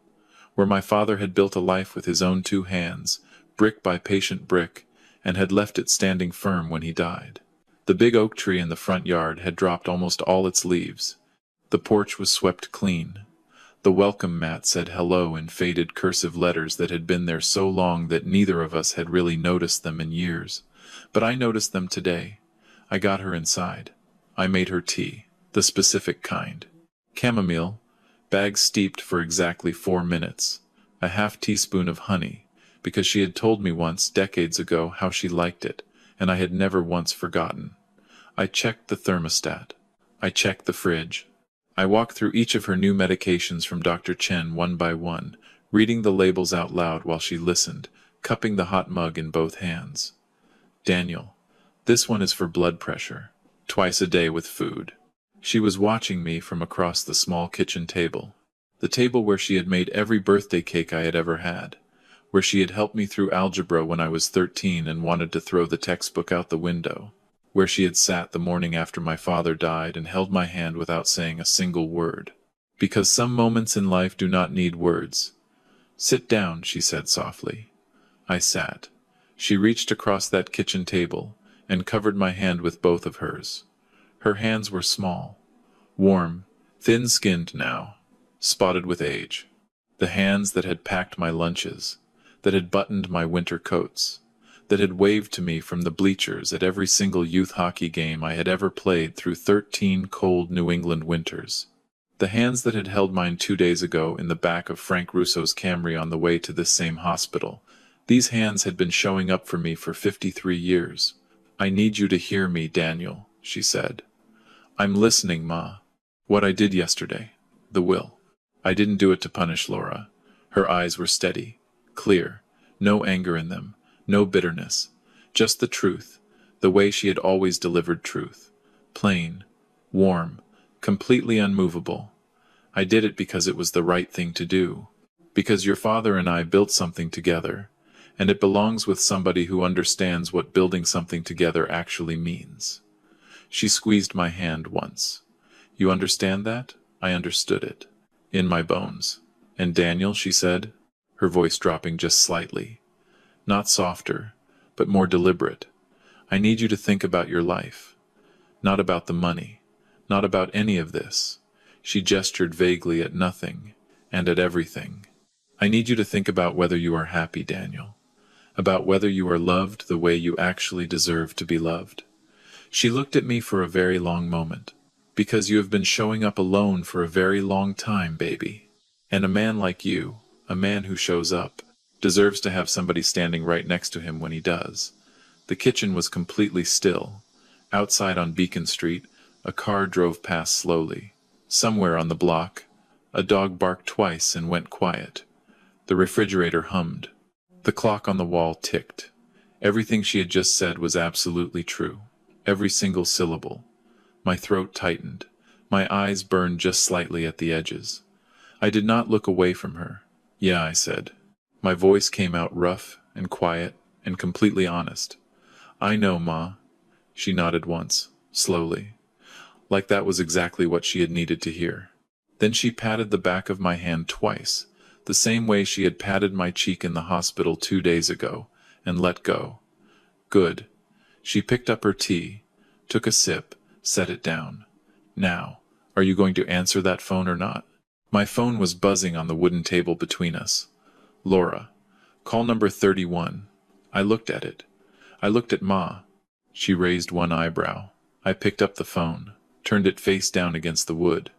where my father had built a life with his own 2 hands, brick by patient brick, and had left it standing firm when he died. The big oak tree in the front yard had dropped almost all its leaves. The porch was swept clean. The welcome mat said hello in faded cursive letters that had been there so long that neither of us had really noticed them in years. But I noticed them today. I got her inside. I made her tea, the specific kind. Chamomile, bag steeped for exactly 4 minutes. A half teaspoon of honey, because she had told me once, decades ago, how she liked it, and I had never once forgotten. I checked the thermostat. I checked the fridge. I walked through each of her new medications from Dr. Chen one by one, reading the labels out loud while she listened, cupping the hot mug in both hands. Daniel, this one is for blood pressure. Twice a day with food. She was watching me from across the small kitchen table. The table where she had made every birthday cake I had ever had. Where she had helped me through algebra when I was 13 and wanted to throw the textbook out the window. Where she had sat the morning after my father died and held my hand without saying a single word. Because some moments in life do not need words. Sit down, she said softly. I sat. She reached across that kitchen table and covered my hand with both of hers. Her hands were small, warm, thin-skinned now, spotted with age. The hands that had packed my lunches, that had buttoned my winter coats, that had waved to me from the bleachers at every single youth hockey game I had ever played through 13 cold New England winters. The hands that had held mine 2 days ago in the back of Frank Russo's Camry on the way to this same hospital. These hands had been showing up for me for 53 years. I need you to hear me, Daniel, she said. I'm listening, Ma. What I did yesterday. The will. I didn't do it to punish Laura. Her eyes were steady, clear, no anger in them, no bitterness. Just the truth, the way she had always delivered truth. Plain, warm, completely unmovable. I did it because it was the right thing to do. Because your father and I built something together, and it belongs with somebody who understands what building something together actually means. She squeezed my hand once. You understand that? I understood it. In my bones. And Daniel, she said, her voice dropping just slightly. Not softer, but more deliberate. I need you to think about your life. Not about the money. Not about any of this. She gestured vaguely at nothing, and at everything. I need you to think about whether you are happy, Daniel. About whether you are loved the way you actually deserve to be loved. She looked at me for a very long moment. Because you have been showing up alone for a very long time, baby. And a man like you, a man who shows up, deserves to have somebody standing right next to him when he does. The kitchen was completely still. Outside on Beacon Street, a car drove past slowly. Somewhere on the block, a dog barked twice and went quiet. The refrigerator hummed. The clock on the wall ticked. Everything she had just said was absolutely true. Every single syllable. My throat tightened. My eyes burned just slightly at the edges. I did not look away from her. Yeah, I said. My voice came out rough and quiet and completely honest. I know, Ma. She nodded once, slowly. Like that was exactly what she had needed to hear. Then she patted the back of my hand twice, the same way she had patted my cheek in the hospital 2 days ago, and let go. Good. She picked up her tea, took a sip, set it down. Now, are you going to answer that phone or not? My phone was buzzing on the wooden table between us. Laura. Call number 31. I looked at it. I looked at Ma. She raised one eyebrow. I picked up the phone, turned it face down against the wood.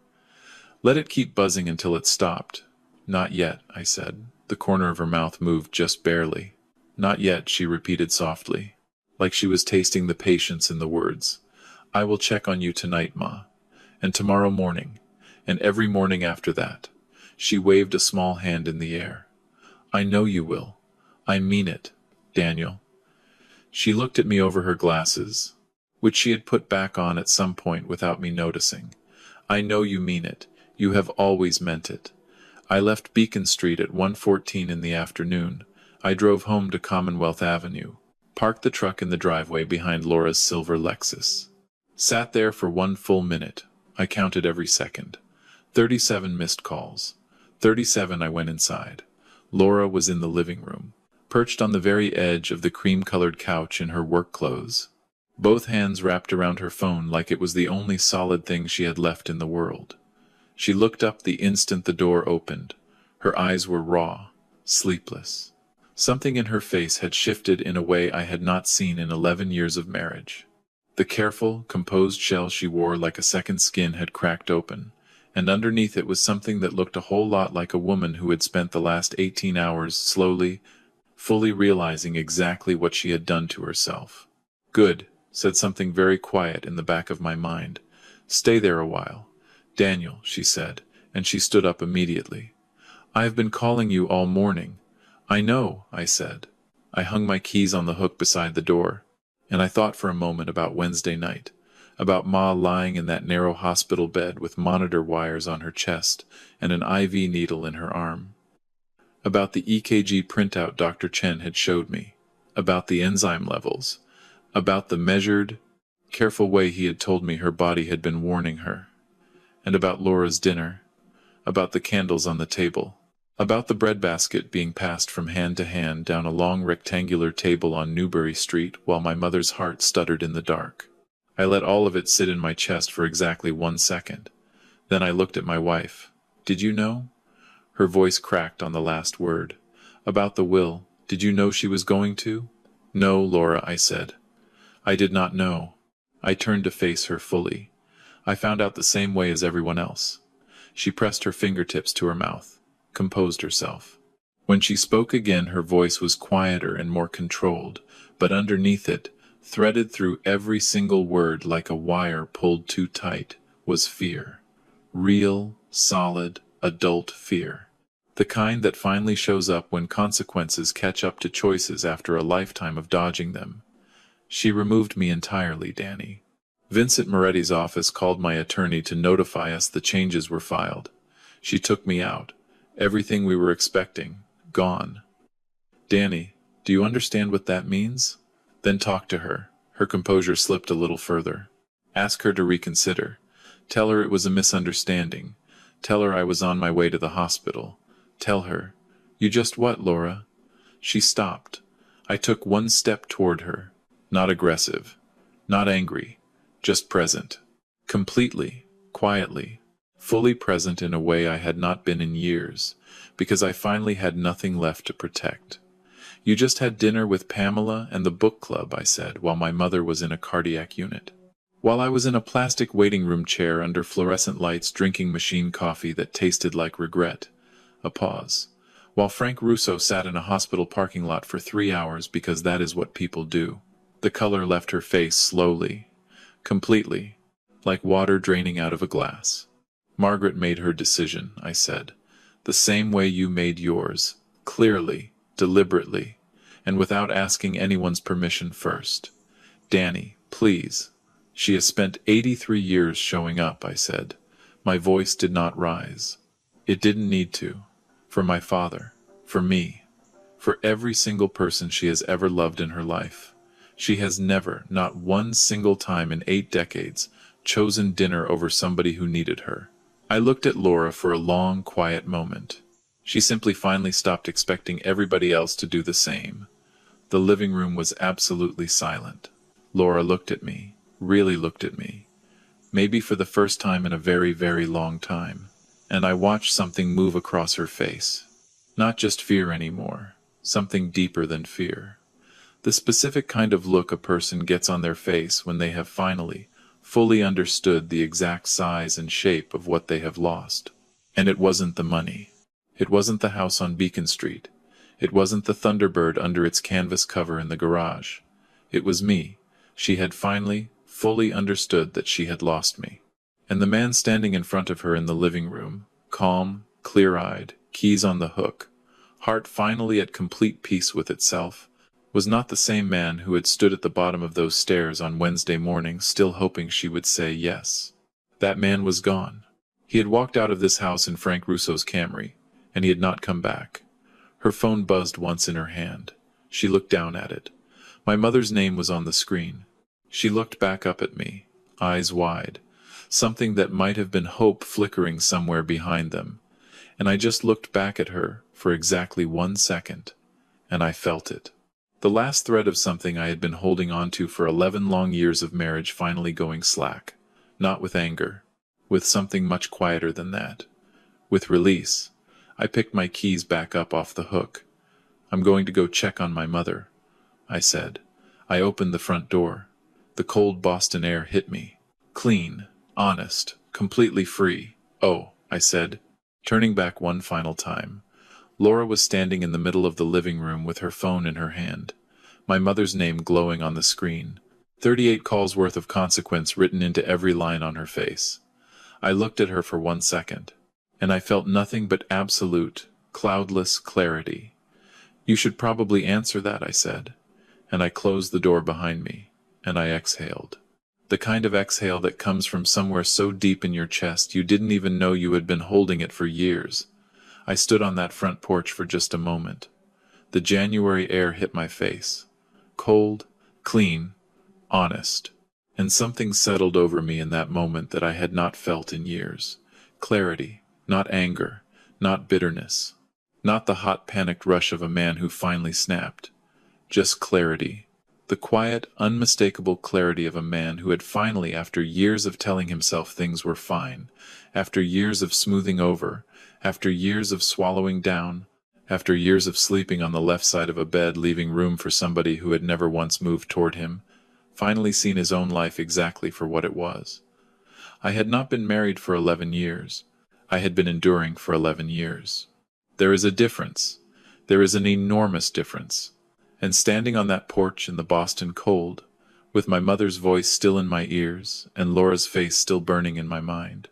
Let it keep buzzing until it stopped. Not yet, I said. The corner of her mouth moved just barely. Not yet, she repeated softly, like she was tasting the patience in the words. I will check on you tonight, Ma, and tomorrow morning, and every morning after that. She waved a small hand in the air. I know you will. I mean it, Daniel. She looked at me over her glasses, which she had put back on at some point without me noticing. I know you mean it. You have always meant it. I left Beacon Street at 1:14 in the afternoon. I drove home to Commonwealth Avenue, parked the truck in the driveway behind Laura's silver Lexus. Sat there for 1 full minute. I counted every second. 37 missed calls. 37 I went inside. Laura was in the living room, perched on the very edge of the cream-colored couch in her work clothes, both hands wrapped around her phone like it was the only solid thing she had left in the world. She looked up the instant the door opened. Her eyes were raw, sleepless. Something in her face had shifted in a way I had not seen in 11 years of marriage. The careful, composed shell she wore like a second skin had cracked open, and underneath it was something that looked a whole lot like a woman who had spent the last 18 hours slowly, fully realizing exactly what she had done to herself. Good, said something very quiet in the back of my mind. Stay there a while. Daniel, she said, and she stood up immediately. I have been calling you all morning. I know, I said. I hung my keys on the hook beside the door, and I thought for a moment about Wednesday night, about Ma lying in that narrow hospital bed with monitor wires on her chest and an IV needle in her arm, about the EKG printout Dr. Chen had showed me, about the enzyme levels, about the measured, careful way he had told me her body had been warning her, and about Laura's dinner, about the candles on the table, about the breadbasket being passed from hand to hand down a long rectangular table on Newbury Street while my mother's heart stuttered in the dark. I let all of it sit in my chest for exactly 1 second. Then I looked at my wife. Did you know? Her voice cracked on the last word. About the will, did you know she was going to? No, Laura, I said. I did not know. I turned to face her fully. I found out the same way as everyone else. She pressed her fingertips to her mouth, composed herself. When she spoke again, her voice was quieter and more controlled, but underneath it, threaded through every single word like a wire pulled too tight, was fear. Real, solid, adult fear. The kind that finally shows up when consequences catch up to choices after a lifetime of dodging them. She removed me entirely, Danny. Vincent Moretti's office called my attorney to notify us the changes were filed. She took me out. Everything we were expecting, gone. Danny, do you understand what that means? Then talk to her. Her composure slipped a little further. Ask her to reconsider. Tell her it was a misunderstanding. Tell her I was on my way to the hospital. Tell her. You just what, Laura? She stopped. I took 1 step toward her. Not aggressive. Not angry. Just present. Completely. Quietly. Fully present in a way I had not been in years, because I finally had nothing left to protect. You just had dinner with Pamela and the book club, I said, while my mother was in a cardiac unit. While I was in a plastic waiting room chair under fluorescent lights drinking machine coffee that tasted like regret. A pause. While Frank Russo sat in a hospital parking lot for 3 hours because that is what people do. The color left her face slowly. Completely. Like water draining out of a glass. Margaret made her decision, I said. The same way you made yours. Clearly. Deliberately, and without asking anyone's permission first. Danny, please. She has spent 83 years showing up, I said. My voice did not rise. It didn't need to. For my father. For me. For every single person she has ever loved in her life. She has never, not one single time in 8 decades, chosen dinner over somebody who needed her. I looked at Laura for a long, quiet moment. She simply finally stopped expecting everybody else to do the same. The living room was absolutely silent. Laura looked at me, really looked at me. Maybe for the first time in a very, very long time. And I watched something move across her face. Not just fear anymore. Something deeper than fear. The specific kind of look a person gets on their face when they have finally, fully understood the exact size and shape of what they have lost. And it wasn't the money. It wasn't the house on Beacon Street. It wasn't the Thunderbird under its canvas cover in the garage. It was me. She had finally, fully understood that she had lost me. And the man standing in front of her in the living room, calm, clear-eyed, keys on the hook, heart finally at complete peace with itself, was not the same man who had stood at the bottom of those stairs on Wednesday morning still hoping she would say yes. That man was gone. He had walked out of this house in Frank Russo's Camry, and he had not come back. Her phone buzzed once in her hand. She looked down at it. My mother's name was on the screen. She looked back up at me, eyes wide, something that might have been hope flickering somewhere behind them. And I just looked back at her for exactly 1 second, and I felt it. The last thread of something I had been holding on to for 11 long years of marriage finally going slack. Not with anger, with something much quieter than that. With release. I picked my keys back up off the hook. I'm going to go check on my mother, I said. I opened the front door. The cold Boston air hit me. Clean, honest, completely free. Oh, I said, turning back one final time. Laura was standing in the middle of the living room with her phone in her hand. My mother's name glowing on the screen. 38 calls worth of consequence written into every line on her face. I looked at her for 1 second, and I felt nothing but absolute, cloudless clarity. "You should probably answer that," I said, and I closed the door behind me, and I exhaled. The kind of exhale that comes from somewhere so deep in your chest you didn't even know you had been holding it for years. I stood on that front porch for just a moment. The January air hit my face. Cold, clean, honest. And something settled over me in that moment that I had not felt in years. Clarity, not anger, not bitterness, not the hot panicked rush of a man who finally snapped. Just clarity. The quiet, unmistakable clarity of a man who had finally, after years of telling himself things were fine, after years of smoothing over, after years of swallowing down, after years of sleeping on the left side of a bed leaving room for somebody who had never once moved toward him, finally seen his own life exactly for what it was. I had not been married for 11 years. I had been enduring for 11 years. There is a difference. There is an enormous difference. And standing on that porch in the Boston cold, with my mother's voice still in my ears and Laura's face still burning in my mind,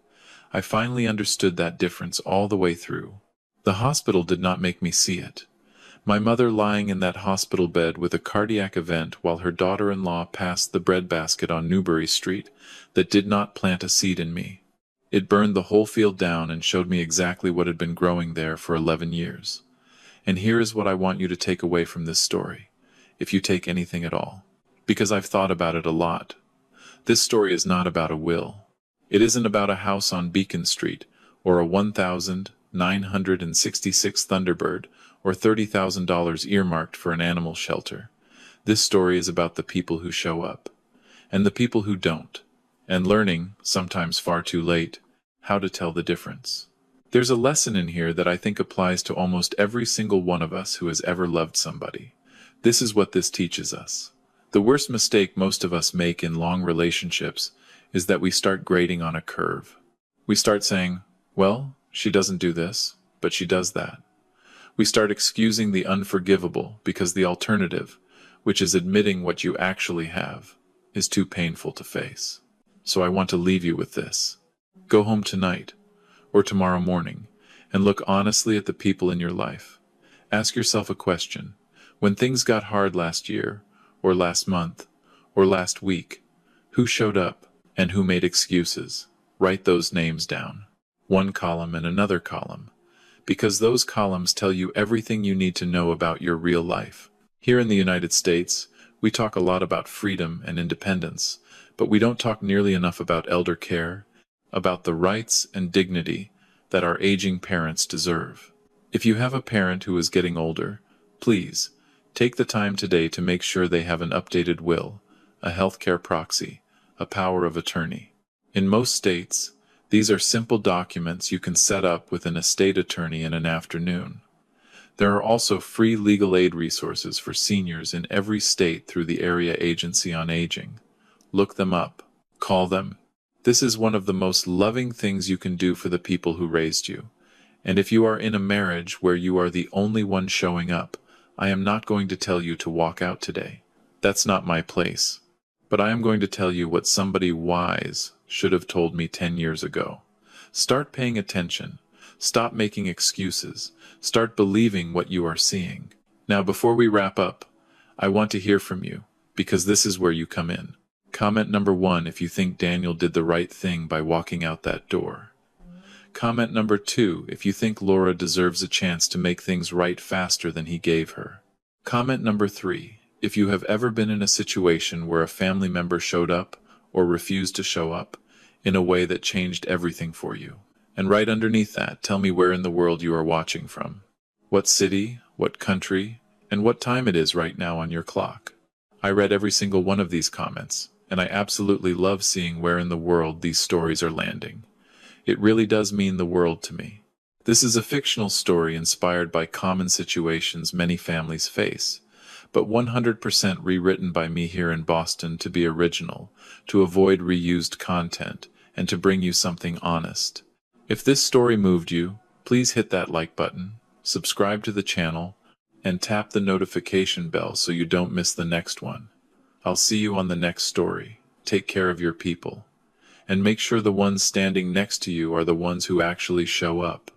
I finally understood that difference all the way through. The hospital did not make me see it. My mother lying in that hospital bed with a cardiac event while her daughter-in-law passed the breadbasket on Newbury Street, that did not plant a seed in me. It burned the whole field down and showed me exactly what had been growing there for 11 years. And here is what I want you to take away from this story, if you take anything at all. Because I've thought about it a lot. This story is not about a will. It isn't about a house on Beacon Street, or a 1,966 Thunderbird, or $30,000 earmarked for an animal shelter. This story is about the people who show up, and the people who don't, and learning, sometimes far too late, how to tell the difference. There's a lesson in here that I think applies to almost every single one of us who has ever loved somebody. This is what this teaches us. The worst mistake most of us make in long relationships is that we start grading on a curve. We start saying, well, she doesn't do this, but she does that. We start excusing the unforgivable because the alternative, which is admitting what you actually have, is too painful to face. So I want to leave you with this. Go home tonight, or tomorrow morning, and look honestly at the people in your life. Ask yourself a question. When things got hard last year, or last month, or last week, who showed up and who made excuses? Write those names down. One column and another column. Because those columns tell you everything you need to know about your real life. Here in the United States, we talk a lot about freedom and independence, but we don't talk nearly enough about elder care, about the rights and dignity that our aging parents deserve. If you have a parent who is getting older, please, take the time today to make sure they have an updated will, a healthcare proxy, a power of attorney. In most states, these are simple documents you can set up with an estate attorney in an afternoon. There are also free legal aid resources for seniors in every state through the Area Agency on Aging. Look them up. Call them. This is one of the most loving things you can do for the people who raised you. And if you are in a marriage where you are the only one showing up, I am not going to tell you to walk out today. That's not my place. But I am going to tell you what somebody wise should have told me 10 years ago. Start paying attention. Stop making excuses. Start believing what you are seeing. Now, before we wrap up, I want to hear from you, because this is where you come in. Comment number 1 if you think Daniel did the right thing by walking out that door. Comment number 2 if you think Laura deserves a chance to make things right faster than he gave her. Comment number 3 if you have ever been in a situation where a family member showed up or refused to show up in a way that changed everything for you. And right underneath that, tell me where in the world you are watching from. What city, what country, and what time it is right now on your clock. I read every single one of these comments, and I absolutely love seeing where in the world these stories are landing. It really does mean the world to me. This is a fictional story inspired by common situations many families face, but 100% rewritten by me here in Boston to be original, to avoid reused content, and to bring you something honest. If this story moved you, please hit that like button, subscribe to the channel, and tap the notification bell so you don't miss the next one. I'll see you on the next story. Take care of your people. And make sure the ones standing next to you are the ones who actually show up.